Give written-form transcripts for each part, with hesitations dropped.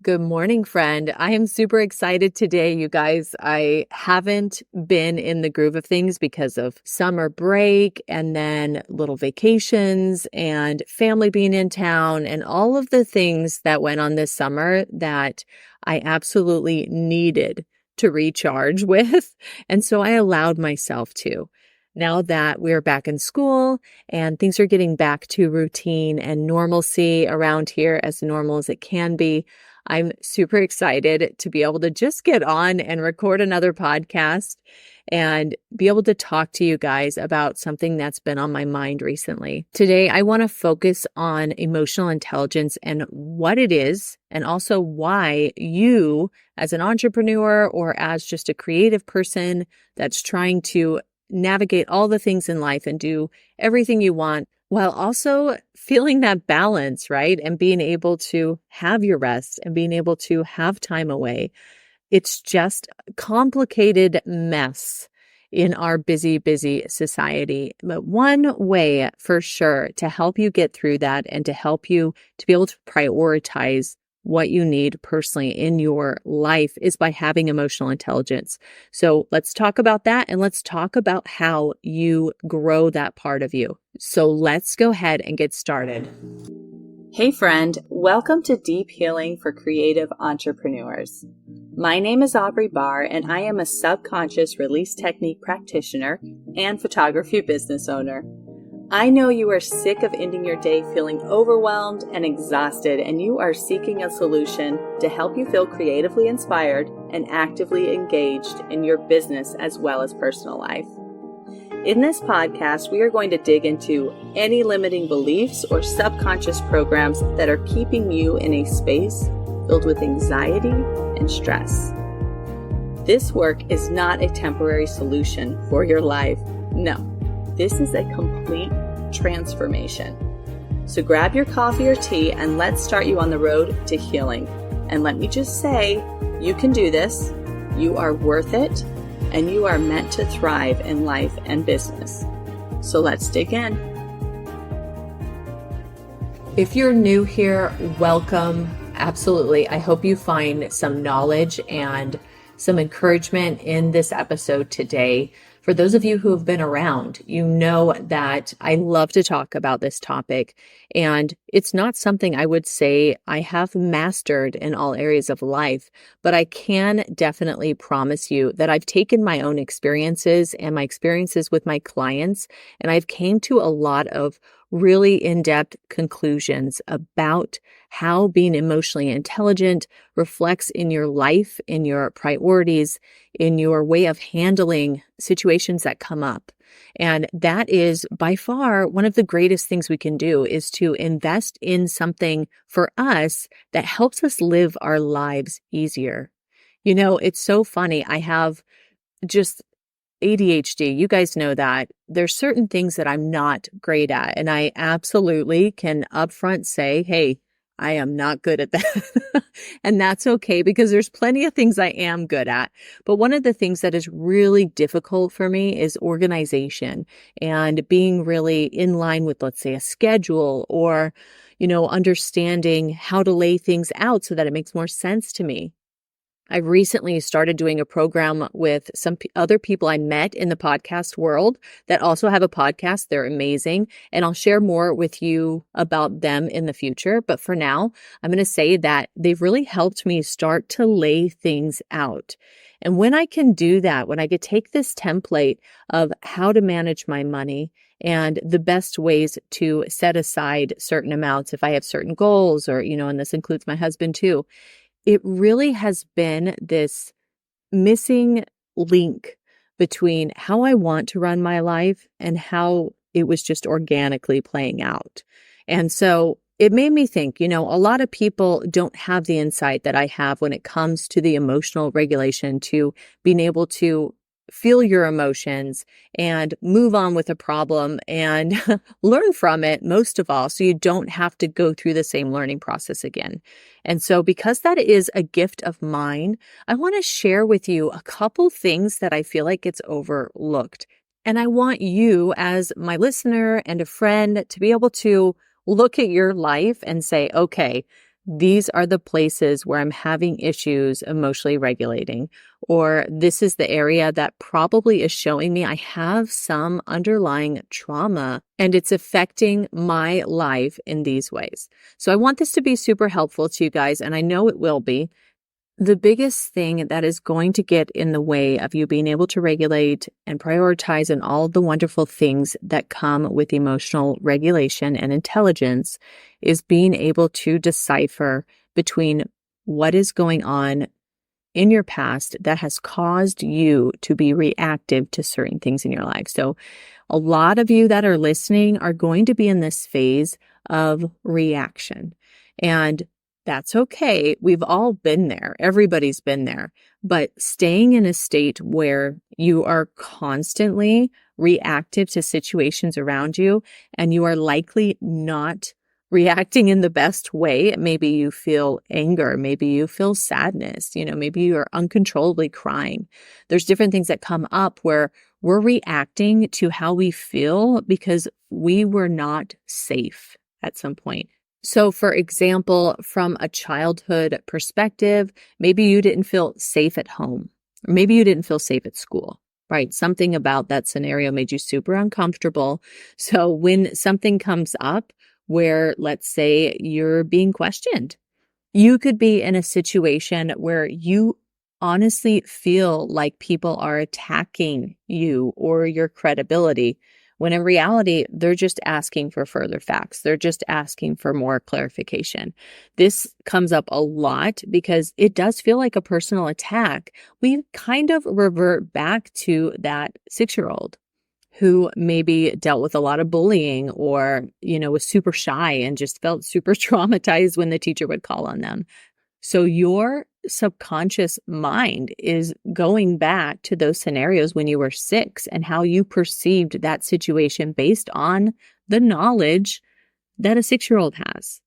Good morning, friend. I am super excited today, you guys. I haven't been in the groove of things because of summer break and then little vacations and family being in town and all of the things that went on this summer that I absolutely needed to recharge with. And so I allowed myself to. Now that we're back in school and things are getting back to routine and normalcy around here, as normal as it can be, I'm super excited to be able to just get on and record another podcast and be able to talk to you guys about something that's been on my mind recently. Today, I want to focus on emotional intelligence and what it is, and also why you, as an entrepreneur or as just a creative person that's trying to navigate all the things in life and do everything you want, while also feeling that balance, right? And being able to have your rest and being able to have time away. It's just a complicated mess in our busy, busy society. But one way for sure to help you get through that and to help you to be able to prioritize what you need personally in your life is by having emotional intelligence. So let's talk about that, and let's talk about how you grow that part of you. So let's go ahead and get started. Hey friend, welcome to Deep Healing for Creative Entrepreneurs. My name is Aubrey Barr, and I am a subconscious release technique practitioner and photography business owner. I know you are sick of ending your day feeling overwhelmed and exhausted, and you are seeking a solution to help you feel creatively inspired and actively engaged in your business as well as personal life. In this podcast, we are going to dig into any limiting beliefs or subconscious programs that are keeping you in a space filled with anxiety and stress. This work is not a temporary solution for your life. No. This is a complete transformation. So grab your coffee or tea and let's start you on the road to healing. And let me just say, you can do this, you are worth it, and you are meant to thrive in life and business. So let's dig in. If you're new here, welcome. Absolutely. I hope you find some knowledge and some encouragement in this episode today. For those of you who have been around, you know that I love to talk about this topic, and it's not something I would say I have mastered in all areas of life, but I can definitely promise you that I've taken my own experiences and my experiences with my clients, and I've came to a lot of really in-depth conclusions about how being emotionally intelligent reflects in your life, in your priorities, in your way of handling situations that come up. And that is by far one of the greatest things we can do, is to invest in something for us that helps us live our lives easier. You know, it's so funny. I have just ADHD. You guys know that. There's certain things that I'm not great at, and I absolutely can upfront say, hey, I am not good at that. And that's okay, because there's plenty of things I am good at. But one of the things that is really difficult for me is organization and being really in line with, let's say, a schedule, or, understanding how to lay things out so that it makes more sense to me. I recently started doing a program with some other people I met in the podcast world that also have a podcast. They're amazing. And I'll share more with you about them in the future. But for now, I'm going to say that they've really helped me start to lay things out. And when I can do that, when I could take this template of how to manage my money and the best ways to set aside certain amounts if I have certain goals, or, and this includes my husband too, it really has been this missing link between how I want to run my life and how it was just organically playing out. And so it made me think, a lot of people don't have the insight that I have when it comes to the emotional regulation, to being able to feel your emotions and move on with a problem and learn from it, most of all, so you don't have to go through the same learning process again. And so because that is a gift of mine, I want to share with you a couple things that I feel like gets overlooked. And I want you, as my listener and a friend, to be able to look at your life and say, okay, these are the places where I'm having issues emotionally regulating, or this is the area that probably is showing me I have some underlying trauma and it's affecting my life in these ways. So I want this to be super helpful to you guys, and I know it will be. The biggest thing that is going to get in the way of you being able to regulate and prioritize and all the wonderful things that come with emotional regulation and intelligence is being able to decipher between what is going on in your past that has caused you to be reactive to certain things in your life. So a lot of you that are listening are going to be in this phase of reaction. And that's okay. We've all been there. Everybody's been there. But staying in a state where you are constantly reactive to situations around you and you are likely not reacting in the best way. Maybe you feel anger. Maybe you feel sadness. Maybe you're uncontrollably crying. There's different things that come up where we're reacting to how we feel because we were not safe at some point. So, for example, from a childhood perspective, maybe you didn't feel safe at home, or maybe you didn't feel safe at school, right? Something about that scenario made you super uncomfortable. So when something comes up where, let's say, you're being questioned, you could be in a situation where you honestly feel like people are attacking you or your credibility, when in reality, they're just asking for further facts. They're just asking for more clarification. This comes up a lot because it does feel like a personal attack. We kind of revert back to that 6-year-old who maybe dealt with a lot of bullying or, was super shy and just felt super traumatized when the teacher would call on them. So your subconscious mind is going back to those scenarios when you were 6 and how you perceived that situation based on the knowledge that a 6-year-old has.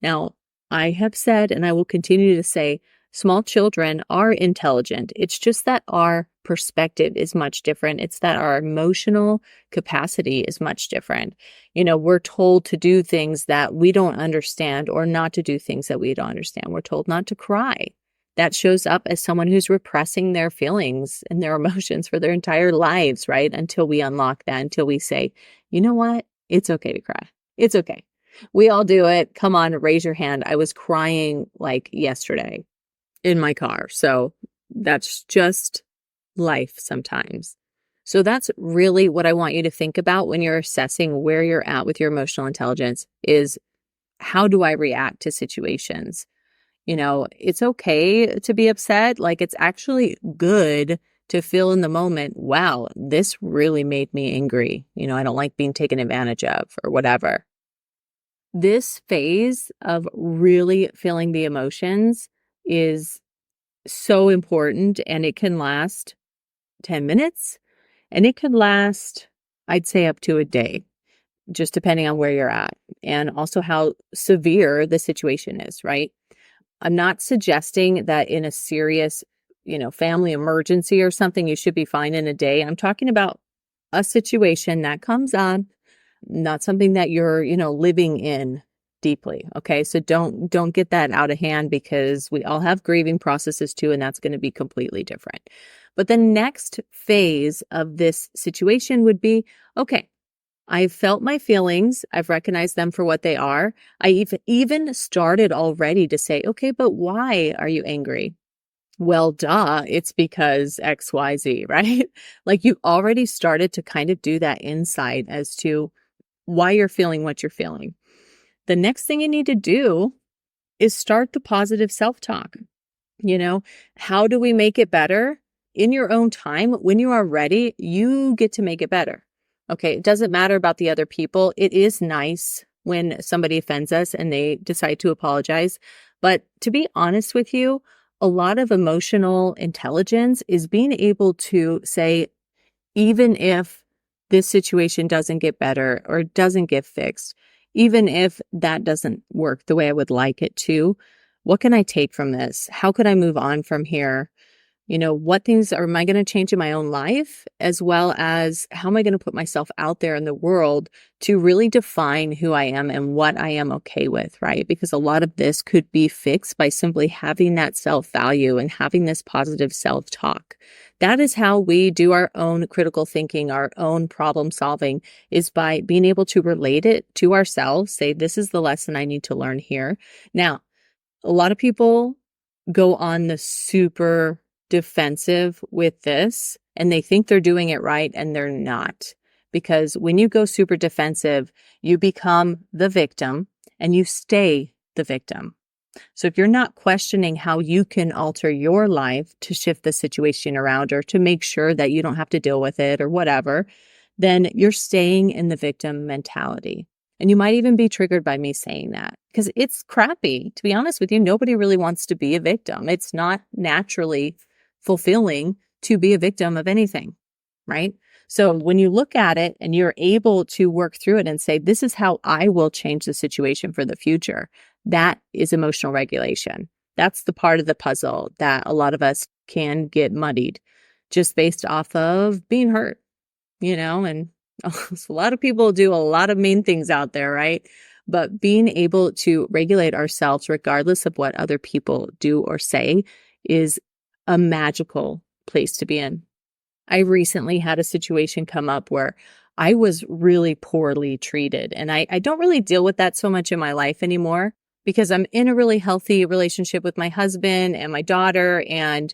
Now, I have said, and I will continue to say, small children are intelligent. It's just that our perspective is much different. It's that our emotional capacity is much different. We're told to do things that we don't understand or not to do things that we don't understand. We're told not to cry. That shows up as someone who's repressing their feelings and their emotions for their entire lives, right? Until we unlock that, until we say, you know what? It's okay to cry. It's okay. We all do it. Come on, raise your hand. I was crying like yesterday in my car. So that's just life sometimes. So that's really what I want you to think about when you're assessing where you're at with your emotional intelligence is, how do I react to situations? It's okay to be upset. Like, it's actually good to feel in the moment, wow, this really made me angry. I don't like being taken advantage of or whatever. This phase of really feeling the emotions is so important, and it can last 10 minutes and it could last, I'd say, up to a day, just depending on where you're at and also how severe the situation is, right? I'm not suggesting that in a serious, family emergency or something, you should be fine in a day. I'm talking about a situation that comes up, not something that you're, living in deeply. Okay. So don't get that out of hand, because we all have grieving processes too, and that's going to be completely different. But the next phase of this situation would be, okay, I've felt my feelings. I've recognized them for what they are. I even started already to say, okay, but why are you angry? Well, duh, it's because X, Y, Z, right? Like, you already started to kind of do that insight as to why you're feeling what you're feeling. The next thing you need to do is start the positive self-talk. How do we make it better? In your own time, when you are ready, you get to make it better. Okay, it doesn't matter about the other people. It is nice when somebody offends us and they decide to apologize. But to be honest with you, a lot of emotional intelligence is being able to say, even if this situation doesn't get better or doesn't get fixed, even if that doesn't work the way I would like it to, what can I take from this? How could I move on from here? What things am I going to change in my own life, as well as how am I going to put myself out there in the world to really define who I am and what I am okay with, right? Because a lot of this could be fixed by simply having that self-value and having this positive self-talk. That is how we do our own critical thinking, our own problem solving, is by being able to relate it to ourselves, say, this is the lesson I need to learn here. Now, a lot of people go on the super defensive with this and they think they're doing it right and they're not. Because when you go super defensive, you become the victim and you stay the victim. So if you're not questioning how you can alter your life to shift the situation around or to make sure that you don't have to deal with it or whatever, then you're staying in the victim mentality. And you might even be triggered by me saying that because it's crappy. To be honest with you, nobody really wants to be a victim. It's not naturally fulfilling to be a victim of anything, right? So when you look at it and you're able to work through it and say, this is how I will change the situation for the future, that is emotional regulation. That's the part of the puzzle that a lot of us can get muddied just based off of being hurt, and so a lot of people do a lot of mean things out there, right? But being able to regulate ourselves regardless of what other people do or say is a magical place to be in. I recently had a situation come up where I was really poorly treated. And I don't really deal with that so much in my life anymore because I'm in a really healthy relationship with my husband and my daughter. And,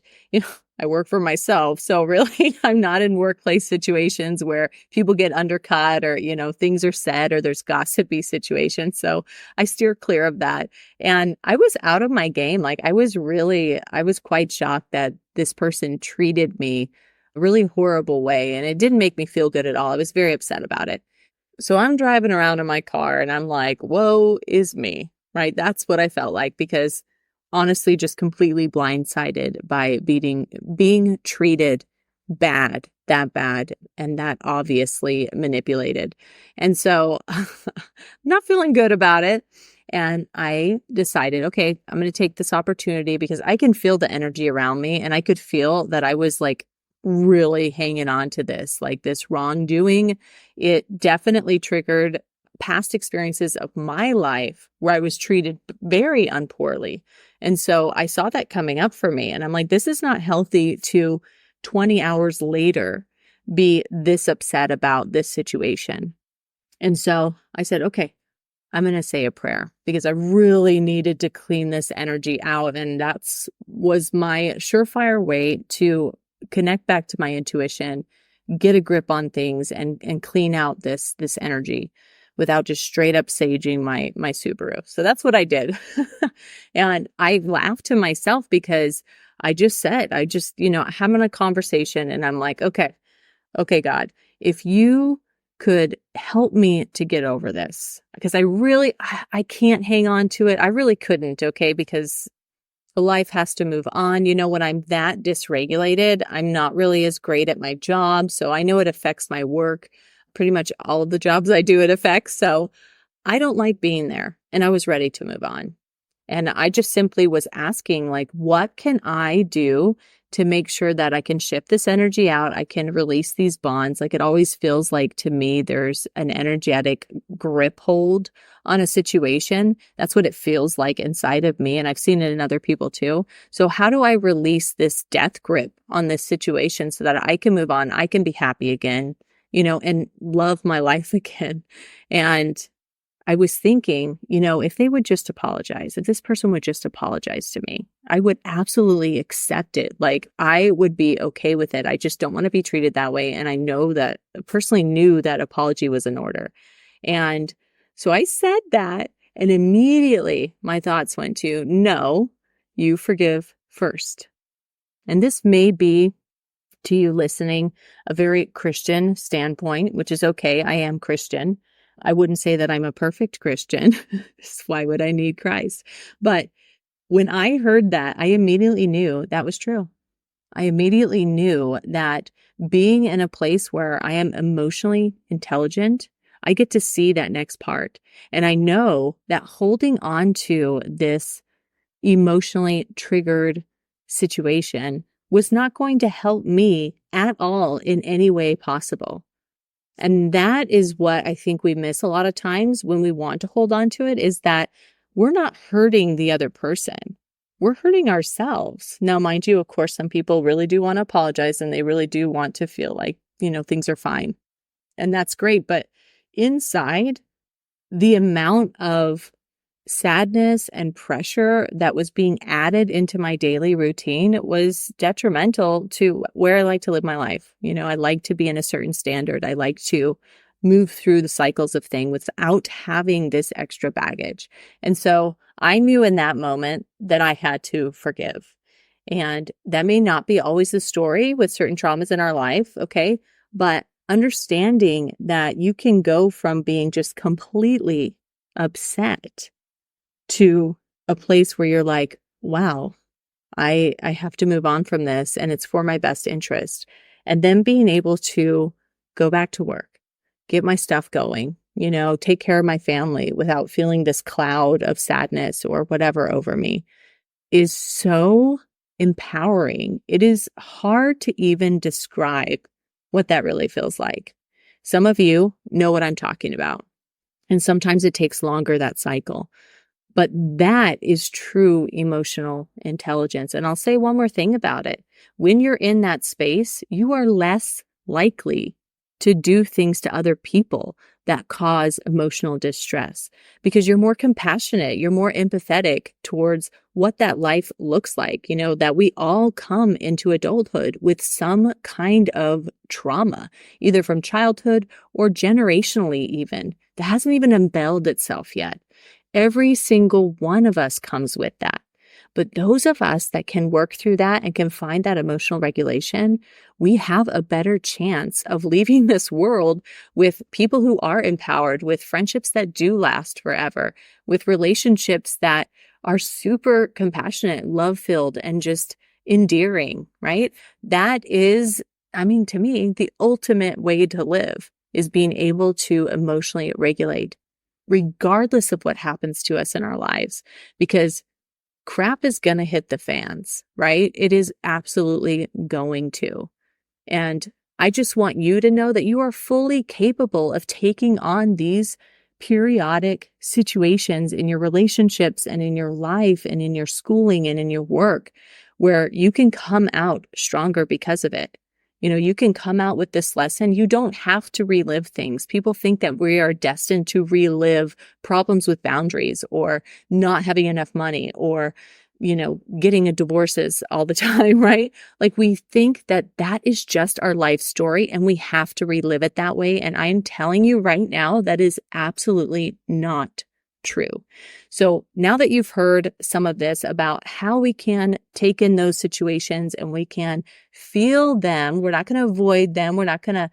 I work for myself. So really, I'm not in workplace situations where people get undercut or, things are said or there's gossipy situations. So I steer clear of that. And I was out of my game. Like I was quite shocked that this person treated me a really horrible way. And it didn't make me feel good at all. I was very upset about it. So I'm driving around in my car and I'm like, woe is me, right? That's what I felt like because honestly, just completely blindsided by being treated that bad, and that obviously manipulated. And so I'm not feeling good about it. And I decided, okay, I'm going to take this opportunity because I can feel the energy around me and I could feel that I was like really hanging on to this, like this wrongdoing. It definitely triggered past experiences of my life where I was treated very unpoorly. And so I saw that coming up for me. And I'm like, this is not healthy to 20 hours later be this upset about this situation. And so I said, okay, I'm going to say a prayer because I really needed to clean this energy out. And was my surefire way to connect back to my intuition, get a grip on things and clean out this energy without just straight up saging my Subaru. So that's what I did. And I laughed to myself because I having a conversation and I'm like, okay, God, if you could help me to get over this, because I can't hang on to it. I really couldn't. Okay. Because life has to move on. When I'm that dysregulated, I'm not really as great at my job. So I know it affects my work. Pretty much all of the jobs I do, it affects. So I don't like being there. And I was ready to move on. And I just simply was asking, like, what can I do to make sure that I can shift this energy out? I can release these bonds. Like it always feels like to me, there's an energetic grip hold on a situation. That's what it feels like inside of me. And I've seen it in other people too. So how do I release this death grip on this situation so that I can move on? I can be happy again, and love my life again. And I was thinking, if they would just apologize, if this person would just apologize to me, I would absolutely accept it. Like I would be okay with it. I just don't want to be treated that way. And I personally knew that apology was in order. And so I said that and immediately my thoughts went to, no, you forgive first. And this may be to you listening a very Christian standpoint, which is okay. I am Christian. I wouldn't say that I'm a perfect Christian. Why would I need Christ? But when I heard that, I immediately knew that was true. I immediately knew that being in a place where I am emotionally intelligent, I get to see that next part. And I know that holding on to this emotionally triggered situation was not going to help me at all in any way possible. And that is what I think we miss a lot of times when we want to hold on to it, is that we're not hurting the other person. We're hurting ourselves. Now, mind you, of course, some people really do want to apologize and they really do want to feel like, things are fine. And that's great. But inside, the amount of sadness and pressure that was being added into my daily routine was detrimental to where I like to live my life. I like to be in a certain standard. I like to move through the cycles of things without having this extra baggage. And so I knew in that moment that I had to forgive. And that may not be always the story with certain traumas in our life, okay? But understanding that you can go from being just completely upset to a place where you're like, wow, I have to move on from this and it's for my best interest. And then being able to go back to work, get my stuff going, take care of my family without feeling this cloud of sadness or whatever over me is so empowering. It is hard to even describe what that really feels like. Some of you know what I'm talking about. And sometimes it takes longer, that cycle. But that is true emotional intelligence. And I'll say one more thing about it. When you're in that space, you are less likely to do things to other people that cause emotional distress because you're more compassionate, you're more empathetic towards what that life looks like. That we all come into adulthood with some kind of trauma, either from childhood or generationally even, that hasn't even unveiled itself yet. Every single one of us comes with that. But those of us that can work through that and can find that emotional regulation, we have a better chance of leaving this world with people who are empowered, with friendships that do last forever, with relationships that are super compassionate, love-filled, and just endearing, right? That is, to me, the ultimate way to live is being able to emotionally regulate regardless of what happens to us in our lives, because crap is going to hit the fans, right? It is absolutely going to. And I just want you to know that you are fully capable of taking on these periodic situations in your relationships and in your life and in your schooling and in your work where you can come out stronger because of it. You can come out with this lesson. You don't have to relive things. People think that we are destined to relive problems with boundaries or not having enough money or, getting a divorces all the time, right? Like we think that that is just our life story and we have to relive it that way. And I'm telling you right now, that is absolutely not true. So now that you've heard some of this about how we can take in those situations and we can feel them, we're not going to avoid them. We're not going to,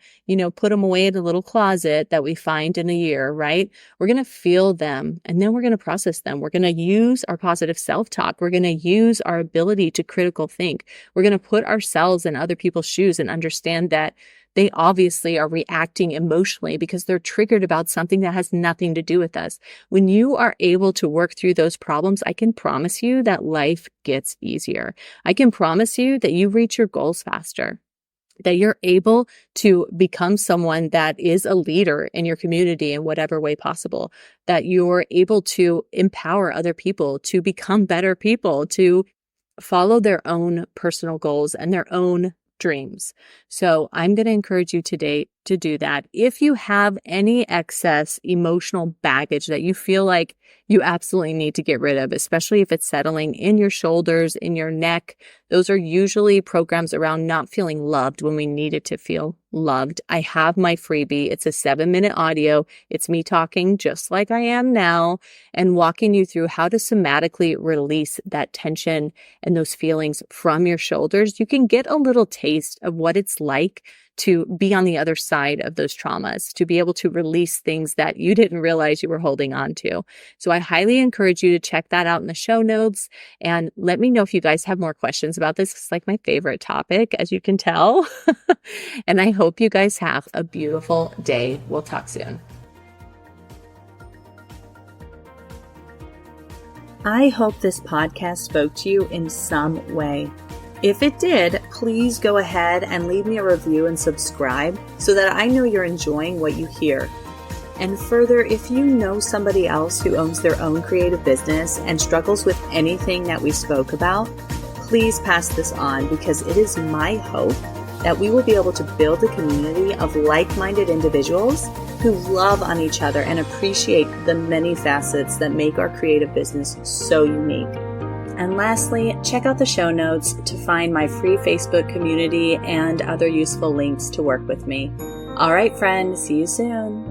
put them away in a little closet that we find in a year, right? We're going to feel them and then we're going to process them. We're going to use our positive self-talk. We're going to use our ability to critical think. We're going to put ourselves in other people's shoes and understand that they obviously are reacting emotionally because they're triggered about something that has nothing to do with us. When you are able to work through those problems, I can promise you that life gets easier. I can promise you that you reach your goals faster, that you're able to become someone that is a leader in your community in whatever way possible, that you're able to empower other people to become better people, to follow their own personal goals and their own dreams. So I'm going to encourage you today to do that. If you have any excess emotional baggage that you feel like you absolutely need to get rid of, especially if it's settling in your shoulders, in your neck, those are usually programs around not feeling loved when we needed to feel loved. I have my freebie. It's a 7-minute audio. It's me talking just like I am now and walking you through how to somatically release that tension and those feelings from your shoulders. You can get a little taste of what it's like to be on the other side of those traumas, to be able to release things that you didn't realize you were holding on to. So I highly encourage you to check that out in the show notes and let me know if you guys have more questions about this. It's like my favorite topic, as you can tell. And I hope you guys have a beautiful day. We'll talk soon. I hope this podcast spoke to you in some way. If it did, please go ahead and leave me a review and subscribe so that I know you're enjoying what you hear. And further, if you know somebody else who owns their own creative business and struggles with anything that we spoke about, please pass this on, because it is my hope that we will be able to build a community of like-minded individuals who love on each other and appreciate the many facets that make our creative business so unique. And lastly, check out the show notes to find my free Facebook community and other useful links to work with me. All right, friend, see you soon.